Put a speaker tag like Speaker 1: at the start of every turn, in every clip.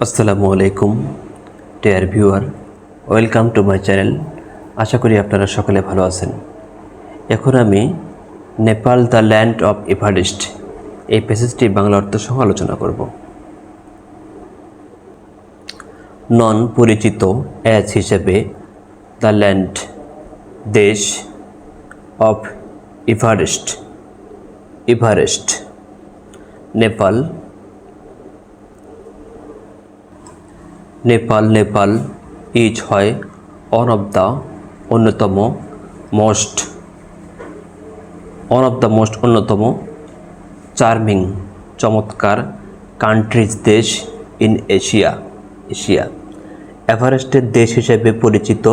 Speaker 1: আসসালামু আলাইকুম dear viewer, welcome to my channel. আশা করি আপনারা সকলে ভালো আছেন। এখন আমি Nepal the land of Everest এই প্যাসেজটি বাংলা অর্থ সহ আলোচনা করব। নন পরিচিত অ্যাজ হিসেবে দ্য ল্যান্ড দেশ of Everest Everest Nepal Nepal is হয় ওয়ান অফ দ্য অন্যতম চার্মিং চমৎকার কান্ট্রিজ দেশ ইন এশিয়া এভারেস্টের দেশ হিসেবে পরিচিত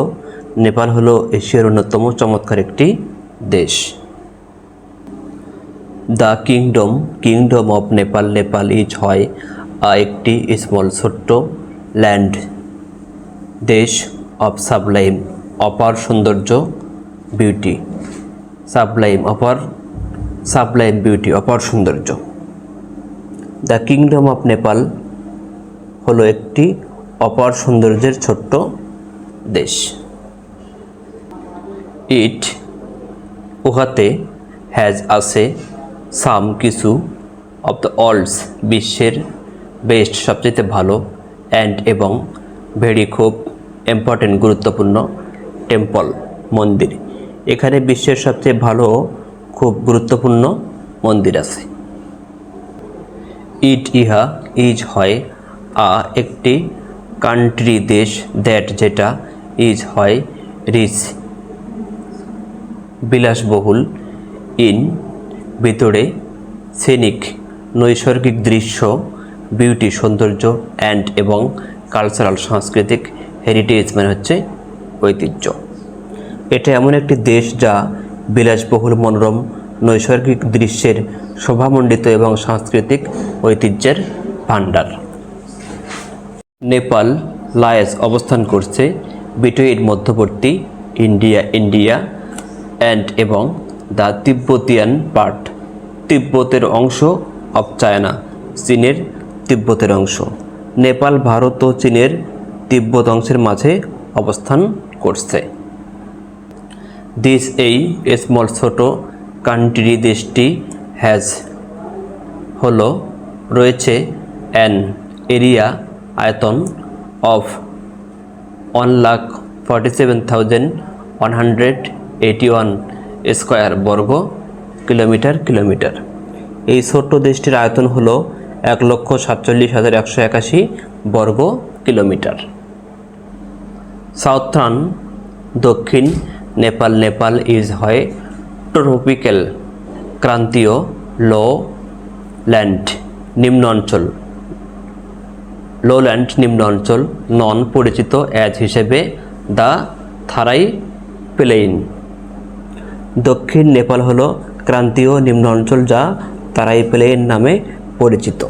Speaker 1: নেপাল হলো এশিয়ার অন্যতম চমৎকার একটি দেশ। The kingdom of Nepal is হয় একটি স্মল ছোট্ট ল্যান্ড দেশ অফ সাবলাইম অপার সৌন্দর্য বিউটি সাবলাইম বিউটি অপার সৌন্দর্য। দ্য কিংডম অফ নেপাল হলো একটি অপার সৌন্দর্যের ছোট্ট দেশ। উহাতে হ্যাজ আছে সাম কিছু অফ দ্য ওয়ার্ল্ডস বিশ্বের বেস্ট সবচেয়ে ভালো অ্যান্ড এবং ভেরি খুব ইম্পর্টেন্ট গুরুত্বপূর্ণ টেম্পল মন্দির। এখানে বিশ্বের সবচেয়ে ভালো খুব গুরুত্বপূর্ণ মন্দির আছে। ইজ হয় একটি কান্ট্রি দেশ দ্যাট যেটা ইজ হয় রিচ বিলাসবহুল ইন ভিতরে সিনিক নৈসর্গিক দৃশ্য বিউটি সৌন্দর্য অ্যান্ড এবং কালচারাল সাংস্কৃতিক হেরিটেজ মানে হচ্ছে ঐতিহ্য। এটা এমন একটি দেশ যা বিলাসবহুল মনোরম নৈসর্গিক দৃশ্যের শোভামণ্ডিত এবং সাংস্কৃতিক ঐতিহ্যের ভাণ্ডার। নেপাল লায়েস অবস্থান করছে বিটুইন মধ্যবর্তী ইন্ডিয়া অ্যান্ড এবং দ্য তিব্বতিয়ান পার্ট তিব্বতের অংশ অফ চায়না চীনের তিব্বতের অংশ। নেপাল ভারত ও চীনের তিব্বত অংশের মাঝে অবস্থান করছে। এই স্মল ছোট কান্ট্রি দেশটি হ্যাজ রয়েছে অ্যান এরিয়া আয়তন অফ 1,47,181 স্কোয়ার বর্গ কিলোমিটার। এই ছোট্ট দেশটির আয়তন হলো 1,47,181 বর্গ কিলোমিটার। সাউথার্ন দক্ষিণ নেপাল ইজ হয় ট্রপিক্যাল ক্রান্তীয় লো ল্যান্ড নিম্ন অঞ্চল নন পরিচিত অ্যাজ হিসেবে দ্য থারাই প্লেইন। দক্ষিণ নেপাল হলো ক্রান্তীয় নিম্ন অঞ্চল যা তারাই প্লেইন নামে পরিচিত।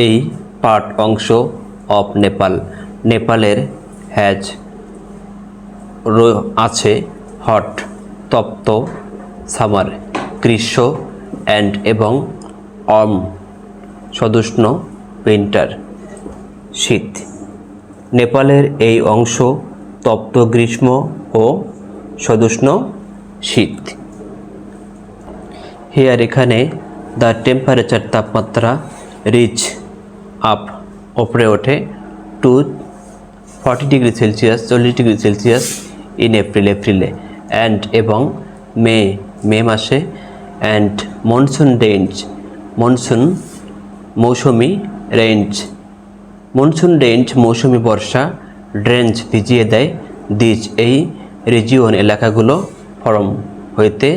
Speaker 1: এই পার্ট অংশ অফ নেপালের হ্যাজ আছে হট তপ্ত সামার গ্রীষ্ম অ্যান্ড এবং সদুষ্ণ উইন্টার শীত। নেপালের এই অংশ তপ্ত গ্রীষ্ম ও সদুষ্ণ শীত। হিয়ার এখানে দ্য টেম্পারেচার তাপমাত্রা রিচ আপ ওপরে ওঠে to 40 degree Celsius 40 degree Celsius in এপ্রিলে অ্যান্ড এবং মে মাসে অ্যান্ড মনসুন মৌসুমি বর্ষা ড্রেঞ্চ ভিজিয়ে দেয় এই রিজিয়ন এলাকাগুলো ফরম হইতে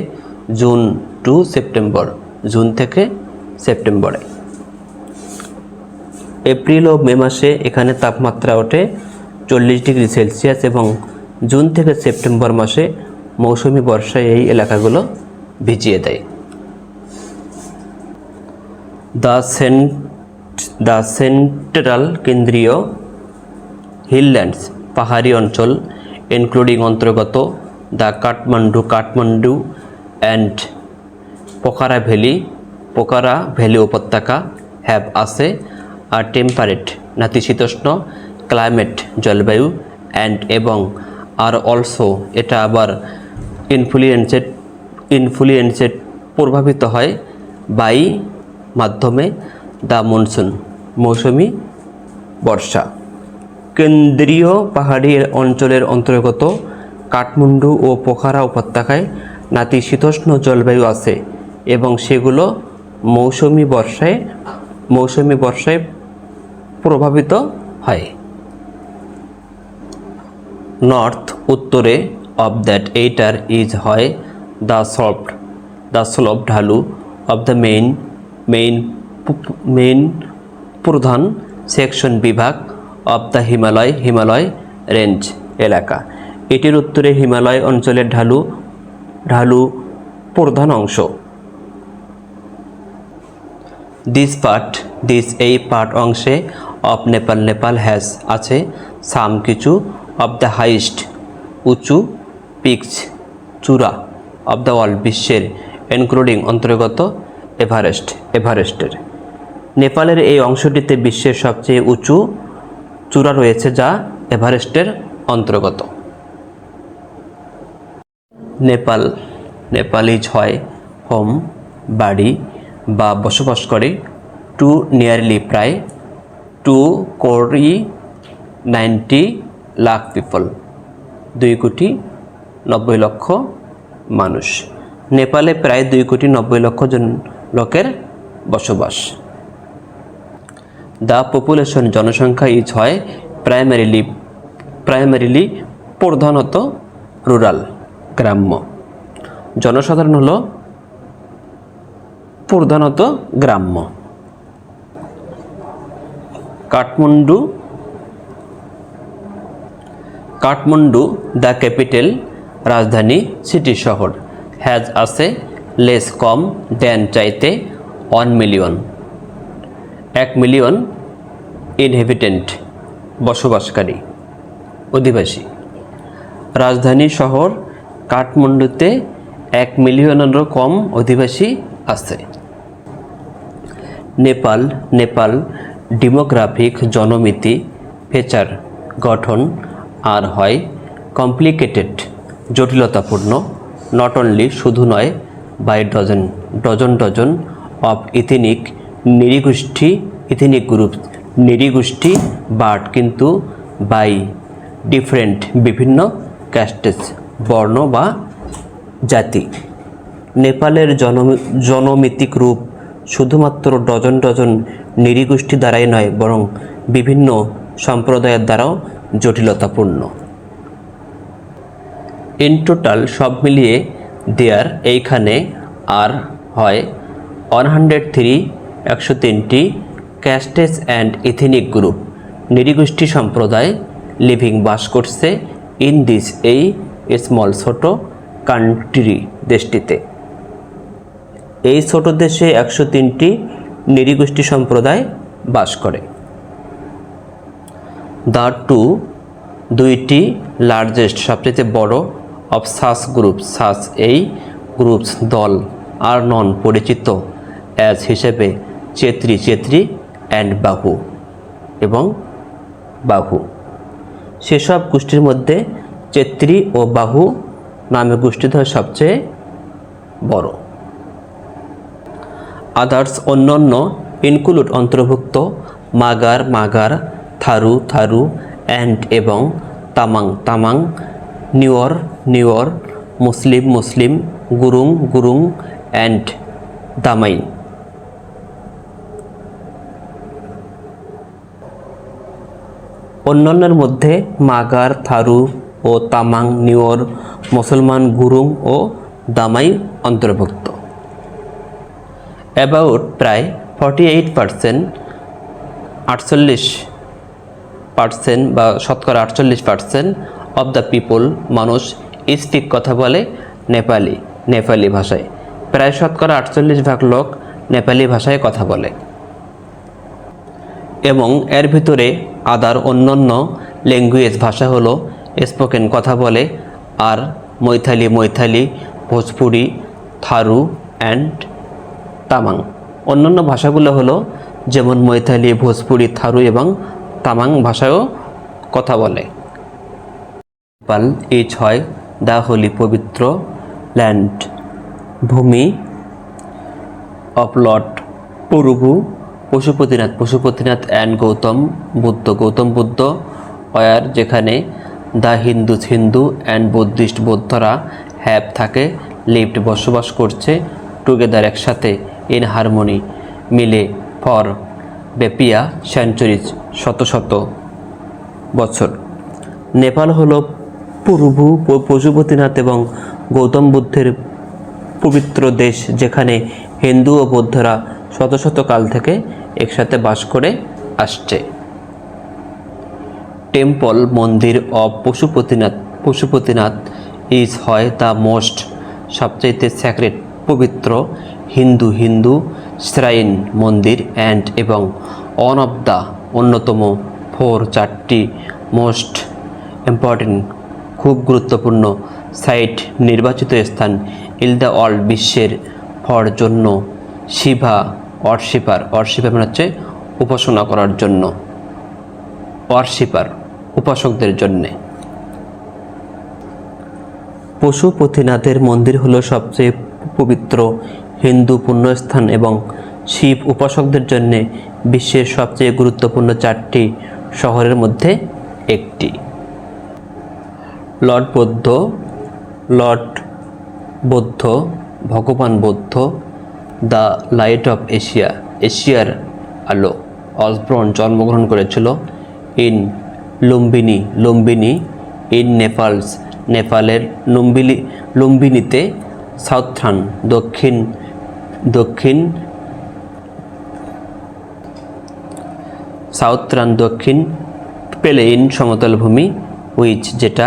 Speaker 1: জুন টু সেপ্টেম্বর জুন থেকে সেপ্টেম্বরে। এপ্রিল ও মে মাসে এখানে তাপমাত্রা ওঠে 40 ডিগ্রি সেলসিয়াস এবং জুন থেকে সেপ্টেম্বর মাসে মৌসুমি বর্ষায় এই এলাকাগুলো ভিজিয়ে দেয়। দ্য সেন্ট্রাল কেন্দ্রীয় হিলল্যান্ডস পাহাড়ি অঞ্চল ইনক্লুডিং অন্তর্গত the Kathmandu and Pokhara valley উপত্যকা হ্যাভ আছে, আর টেম্পারেট নাতিশীতোষ্ণ, ক্লাইমেট জলবায়ু, অ্যান্ড এবং, আর অলসো এটা আবার ইনফ্লুয়েন্সেড প্রভাবিত হয় বাই মাধ্যমে দ্য মনসুন মৌসুমি বর্ষা। কেন্দ্রীয় পাহাড়ি অঞ্চলের অন্তর্গত কাঠমান্ডু ও পোখারা উপত্যকায় নাতিশীতোষ্ণ জলবায়ু আছে এবং সেগুলো মৌসুমি বর্ষায় প্রভাবিত হয়। নর্থ উত্তরে অফ দ্যাট এইটার ইজ হয় দ্য স্লোপ ঢালু অফ দ্য মেইন প্রধান সেকশন বিভাগ অফ দ্য হিমালয় রেঞ্জ এলাকা। এটির উত্তরে হিমালয় অঞ্চলের ঢালু প্রধান অংশ। এই পার্ট অংশে অফ নেপাল হ্যাজ আছে সাম কিছু অফ দ্য হাইস্ট উঁচু পিকস চূড়া অফ দ্য ওয়ার্ল্ড বিশ্বের, ইনক্লুডিং অন্তর্গত এভারেস্টের। নেপালের এই অংশটিতে বিশ্বের সবচেয়ে উঁচু চূড়া রয়েছে যা এভারেস্টের অন্তর্গত। নেপালিজ হয় হোম বাড়ি বা বসবাস করে টু নিয়ারলি প্রায় 290 লাখ পিপল 2,90,00,000 মানুষ। নেপালে প্রায় 2,90,00,000 জন লোকের বসবাস। দ্য পপুলেশন জনসংখ্যা ইজ হয় প্রাইমারিলি প্রধানত রুরাল গ্রাম্য। জনসাধারণ হলো প্রধানত গ্রাম্য। কাঠমান্ডু দ্য ক্যাপিটাল রাজধানী সিটি শহর, হ্যাজ আছে লেস কম দেন চাইতে 1 মিলিয়ন 1 মিলিয়ন ইনহেবিটেন্ট বসবাসকারী অধিবাসী। রাজধানী শহর কাঠমান্ডুতে 1 মিলিয়নেরও কম অধিবাসী আছে। নেপাল ডেমোগ্রাফিক জনমিতি ফিচার গঠন আর হয় কমপ্লিকেটেড জটিলতাপূর্ণ, নট অনলি শুধু নয়, by dozen of ethnic group নৃগোষ্ঠী, বাট কিন্তু বাই ডিফারেন্ট বিভিন্ন ক্যাস্টেস বর্ণ বা জাতি। নেপালের জনমিতিক রূপ শুধুমাত্র ডজন নৃগোষ্ঠী দ্বারাই নয়, বরং বিভিন্ন সম্প্রদায়ের দ্বারাও জটিলতাপূর্ণ। ইন টোটাল সব মিলিয়ে দেয়ার এইখানে আর হয় 103টি ক্যাস্টেস অ্যান্ড ইথনিক গ্রুপ নৃগোষ্ঠী সম্প্রদায় লিভিং বাস করছে ইন দিস এই স্মল ছোট কান্ট্রি দেশটিতে। এই ছোট দেশে 103টি নৃগোষ্ঠী সম্প্রদায় বাস করে। দুইটি লার্জেস্ট সবচেয়ে বড় অফ সাস এই গ্রুপস দল আর নন পরিচিত অ্যাজ হিসেবে চেত্রি অ্যান্ড বাহু। সেসব গোষ্ঠীর মধ্যে চেত্রি ও বাহু নামে গোষ্ঠীদ্বয় সবচেয়ে বড়। আদার্স অন্যান্য ইনক্লুড অন্তর্ভুক্ত মাগার থারু অ্যান্ড এবং তামাং নিওর মুসলিম গুরুং অ্যান্ড দামাইন। অন্যান্যের মধ্যে মাগার, থারু ও তামাং, নিওর, মুসলমান, গুরুং ও দামাই অন্তর্ভুক্ত। অ্যাবাউট প্রায় 48% 48% বা শতকরা 48% অফ দ্য পিপল মানুষ স্পিক কথা বলে নেপালি ভাষায়। প্রায় শতকরা 48% লোক নেপালি ভাষায় কথা বলে এবং এর ভিতরে আদার অন্যান্য ল্যাঙ্গুয়েজ ভাষা হলো স্পোকেন কথা বলে আর মৈথালি, ভোজপুরি, থারু অ্যান্ড তামাং। অন্যান্য ভাষাগুলো হলো যেমন মৈথালি, ভোজপুরি, থারু এবং তামাং ভাষায়ও কথা বলে। নেপাল ইজ হয় দ্য হোলি পবিত্র ল্যান্ড, ভূমি অফ লর্ড প্রভু পশুপতিনাথ অ্যান্ড গৌতম বুদ্ধ ওয়ার, যেখানে দ্য হিন্দু অ্যান্ড বৌদ্ধরা হ্যাভ থাকে লিভড বসবাস করছে, টুগেদার একসাথে, ইন হারমোনি মিলে, ফর বেপিয়া সেঞ্চুরিজ শত বছর। নেপাল হলো প্রভু পশুপতিনাথ এবং গৌতম বুদ্ধের পবিত্র দেশ, যেখানে হিন্দু ও বৌদ্ধরা শত কাল থেকে একসাথে বাস করে আসছে। টেম্পল মন্দির অফ পশুপতিনাথ ইজ হয় দ্য মোস্ট সবচাইতে স্যাক্রেড পবিত্র হিন্দু শ্রাইন মন্দির অ্যান্ড এবং ওয়ান অফ দ্য অন্যতম চারটি মোস্ট ইম্পর্টেন্ট খুব গুরুত্বপূর্ণ সাইট নির্বাচিত স্থান ইন দ্য ওয়ার্ল্ড বিশ্বের ফর জন্য শিভা অর্শিপার মানে হচ্ছে উপাসনা করার জন্য, উপাসকদের জন্যে। পশুপতিনাথের মন্দির হলো সবচেয়ে পবিত্র হিন্দু পুণ্যস্থান এবং শিব উপাসকদের জন্য বিশ্বের সবচেয়ে গুরুত্বপূর্ণ চারটি শহরের মধ্যে একটি। লর্ড বৌদ্ধ ভগবান বৌদ্ধ, দ্য লাইট অফ এশিয়ার আলো, অসবর্ন জন্মগ্রহণ করেছিল ইন লুম্বিনী ইন নেপালের লুম্বিনীতে, সাউথার্ন দক্ষিণ প্লেইন সমতল ভূমি, উইচ যেটা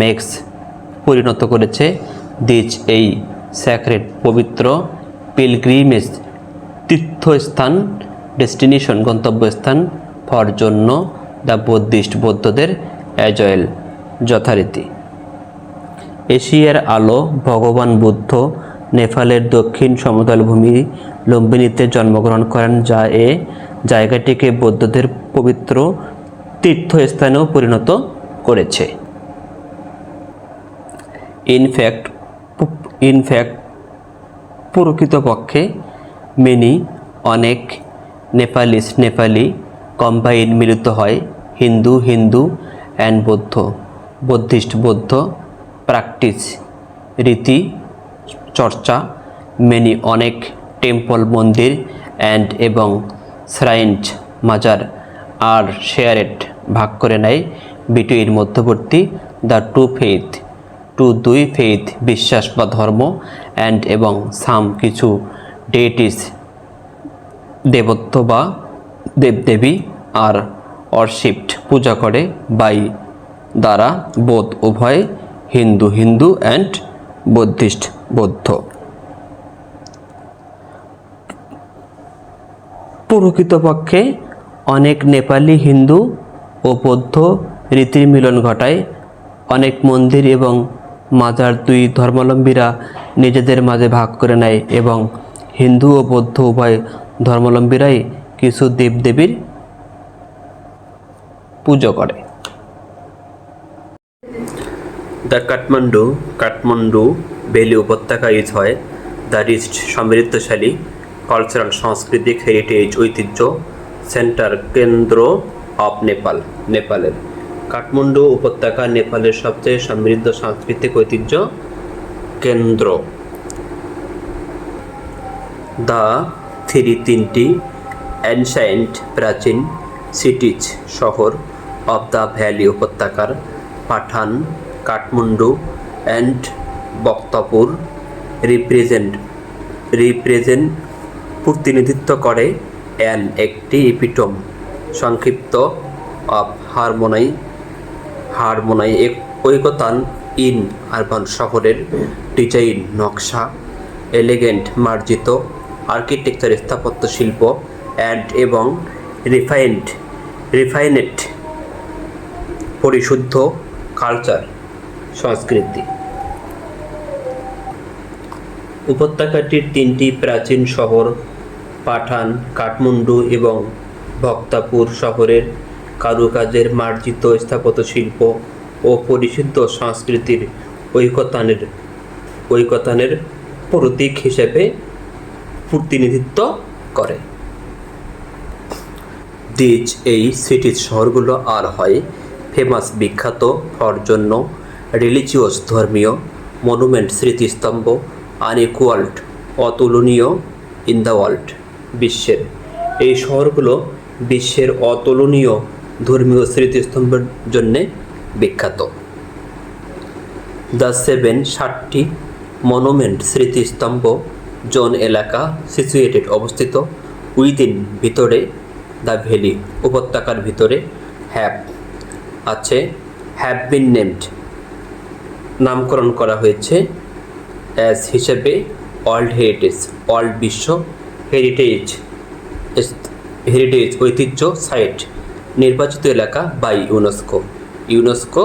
Speaker 1: মেক্স পরিণত করেছে দিচ এই স্যাক্রেড পবিত্র পিলগ্রিমেজ তীর্থস্থান ডেস্টিনেশন গন্তব্যস্থান ফর জন্য দ্য বৌদ্ধদের অ্যাজয়েল যথারীতি। এশিয়ার আলো ভগবান বুদ্ধ নেপালের দক্ষিণ সমতল ভূমি লুম্বিনীতে জন্মগ্রহণ করেন, যা এ জায়গাটিকে বৌদ্ধদের পবিত্র তীর্থস্থানেও পরিণত করেছে। ইনফ্যাক্ট প্রকৃতপক্ষে অনেক নেপালি কম্বাইন মিলিত হয় হিন্দু অ্যান্ড বৌদ্ধ প্র্যাকটিস রীতি চর্চা, অনেক টেম্পল মন্দির অ্যান্ড এবং শ্রাইন্ড মাজার আর শেয়ারেড ভাগ করে নেয় বিটুইন মধ্যবর্তী দ্য দুই ফেইথ বিশ্বাস বা ধর্ম অ্যান্ড এবং সাম কিছু ডেইটিস দেবত্ব বা দেবদেবী আর অরশিপ্ট পূজা করে বাই দ্বারা বোধ উভয় হিন্দু অ্যান্ড বৌদ্ধ। প্রকৃতপক্ষে অনেক নেপালি হিন্দু ও বৌদ্ধ রীতির মিলন ঘটায় অনেক মন্দির এবং মাজার দুই ধর্মাবলম্বীরা নিজেদের মাঝে ভাগ করে নেয় এবং হিন্দু ও বৌদ্ধ উভয় ধর্মাবলম্বীরাই কিছু দেবদেবীর পুজো করে। দ্য কাঠমান্ডু ভ্যালি উপত্যকা ইজ হয় দ্য রিচ সমৃদ্ধশালী কালচারাল সাংস্কৃতিক হেরিটেজ ঐতিহ্য সেন্টার কেন্দ্র অফ নেপালের। কাঠমান্ডু উপত্যকা নেপালের সবচেয়ে সমৃদ্ধ সাংস্কৃতিক ঐতিহ্য কেন্দ্র। দ্য তিনটি অ্যানশাইন্ট প্রাচীন সিটিজ শহর অফ দ্য ভ্যালি উপত্যকার পাঠান, কাঠমান্ডু অ্যান্ড বক্তপুর প্রতিনিধিত্ব করে একটি এপিটম সংক্ষিপ্ত অফ হারমোনাই ঐকতান ইন আরবান শহরের ডিজাইন নকশা, এলিগেন্ট মার্জিত আর্কিটেকচার স্থাপত্য শিল্প অ্যান্ড এবং রিফাইনেড পরিশুদ্ধ কালচার সংস্কৃতি। উপত্যকাটির তিনটি প্রাচীন শহর পাঠান, কাঠমান্ডু এবং ভক্তাপুর শহরের কারুকাজের মার্জিত স্থাপত্য শিল্প ও পরিশুদ্ধ সংস্কৃতির ঐকতানের প্রতীক হিসেবে প্রতিনিধিত্ব করে। এই সিটির শহরগুলো আর হয় ফেমাস বিখ্যাত হওয়ার জন্য রিলিজিয়াস ধর্মীয় মনুমেন্ট স্মৃতিস্তম্ভ আনইকুয়ালড অতুলনীয় ইন দ্য ওয়ার্ল্ড বিশ্বের এই শহরগুলো বিশ্বের অতুলনীয় ধর্মীয় স্মৃতিস্তম্ভের জন্যে বিখ্যাত। দ্য 7টি মনুমেন্ট স্মৃতিস্তম্ভ জোন এলাকা সিচুয়েটেড অবস্থিত উইদিন ভিতরে দ্য ভ্যালি উপত্যকার ভিতরে হ্যাভ বিন নেমড নামকরণ করা হয়েছে অ্যাজ হিসেবে ওয়ার্ল্ড বিশ্ব হেরিটেজ ঐতিহ্য সাইট নির্বাচিত এলাকা বাই ইউনেস্কো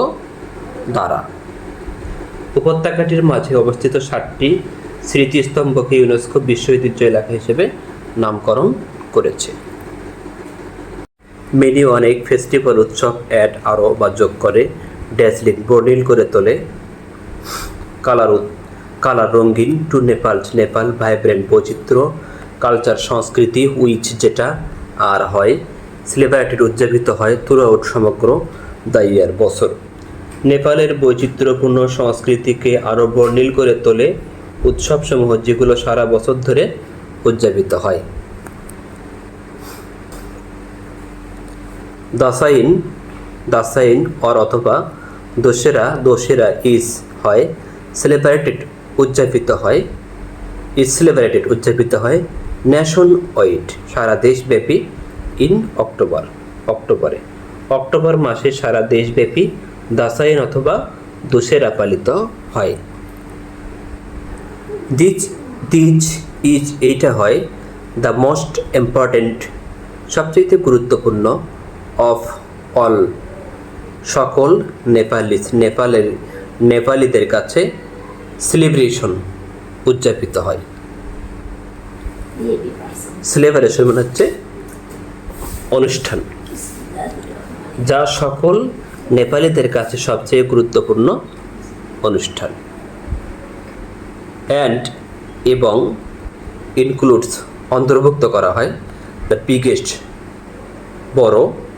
Speaker 1: দ্বারা। উপত্যকাটির মাঝে অবস্থিত 7টি স্মৃতিস্তম্ভকে ইউনেস্কো বিশ্ব ঐতিহ্য এলাকা হিসেবে নামকরণ করেছে। অনেক ফেস্টিভ্যাল উৎসব আরও বা যোগ করে ড্যাজলিং বর্ণিল করে তোলে কালার রঙিন টু নেপাল ভাইব্রেন্ট বৈচিত্র্য কালচার সংস্কৃতি উইচ যেটা আর হয় সেলিব্রেটেড উদযাপিত হয় থ্রুআউট সমগ্র দ্য ইয়ার বছর। নেপালের বৈচিত্র্যপূর্ণ সংস্কৃতিকে আরও বর্ণিল করে তোলে উৎসবসমূহ যেগুলো সারা বছর ধরে উদযাপিত হয়। দাসাইন অথবা দোসেরা ইজ সেলিব্রেটেড উদযাপিত হয় ন্যাশন ওয়াইড সারা দেশব্যাপী ইন অক্টোবর মাসে সারা দেশব্যাপী দাসাইন অথবা দোসেরা পালিত হয়। এইটা হয় দ্য মোস্ট ইম্পর্টেন্ট সবচেয়ে গুরুত্বপূর্ণ অফ অল সকল নেপালিদের কাছে সেলিব্রেশন উদযাপিত হয়। সেলিব্রেশন মানে হচ্ছে অনুষ্ঠান, যা সকল নেপালিদের কাছে সবচেয়ে গুরুত্বপূর্ণ অনুষ্ঠান। এবং ইনক্লুডস অন্তর্ভুক্ত করা হয় দ্য বিগেস্ট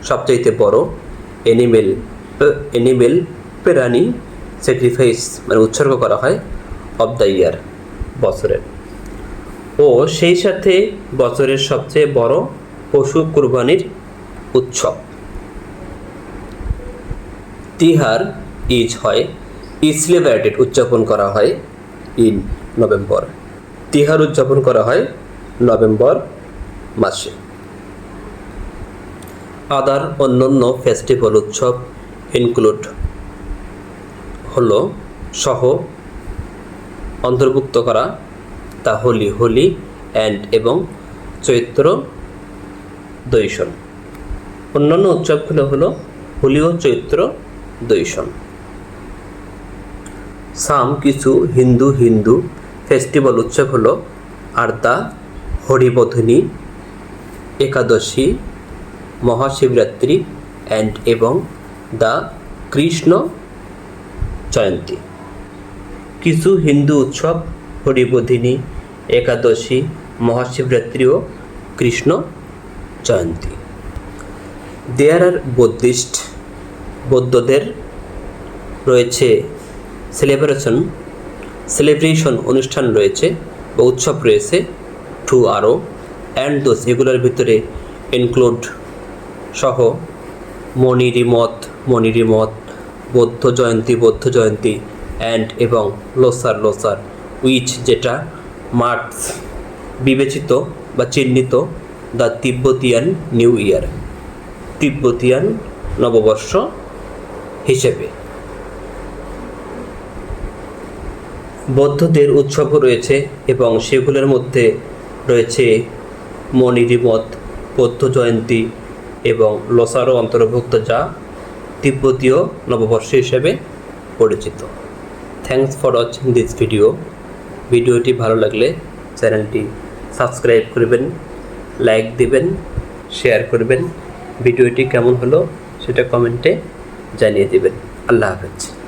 Speaker 1: সবচাইতে বড় এনিমেল প্রাণী স্যাক্রিফাইস মানে উৎসর্গ করা হয় অফ দ্য ইয়ার বছরের, ও সেই সাথে বছরের সবচেয়ে বড় পশু কুরবানির উৎসব। তিহার ইজ সেলিব্রেটেড উদযাপন করা হয় ইন নভেম্বর। তিহার উদযাপন করা হয় নভেম্বর মাসে। আদার অন্যান্য ফেস্টিভ্যাল উৎসব ইনক্লুড সহ অন্তর্ভুক্ত করা তা হোলি এবং চৈত্র দৈশন। অন্যান্য উৎসবগুলো হলো হোলি ও চৈত্র দৈশন। কিছু হিন্দু ফেস্টিভ্যাল উৎসব হলো আর দ্য হরিবোধিনী একাদশী মহাশিবরাত্রি এবং দ্য কৃষ্ণ জয়ন্তী। কিছু হিন্দু উৎসব হরিবোধিনী একাদশী মহাশিবরাত্রি ও কৃষ্ণ জয়ন্তী। দেয়ার আর বৌদ্ধদের রয়েছে সেলিব্রেশন অনুষ্ঠান রয়েছে বা উৎসব রয়েছে আরও এগুলোর ভিতরে ইনক্লুড সহ মনিরিমত বৌদ্ধ জয়ন্তী এবং লোসার উইচ যেটা মার্কস বিবেচিত বা চিহ্নিত the Tibetan new year Tibetan নববর্ষ হিসেবে। বৌদ্ধদের উৎসবও রয়েছে এবং সেগুলোর মধ্যে রয়েছে মনিরিমত বৌদ্ধ জয়ন্তী এবং লোসারও অন্তর্ভুক্ত, যা তিব্বতীয় নববর্ষ হিসেবে পরিচিত। থ্যাংকস ফর ওয়াচিং দিস ভিডিওটি ভালো লাগলে চ্যানেলটি সাবস্ক্রাইব করবেন লাইক দিবেন, শেয়ার করবেন। ভিডিওটি কেমন হলো সেটা কমেন্টে জানিয়ে দিবেন। আল্লাহ হাফেজ।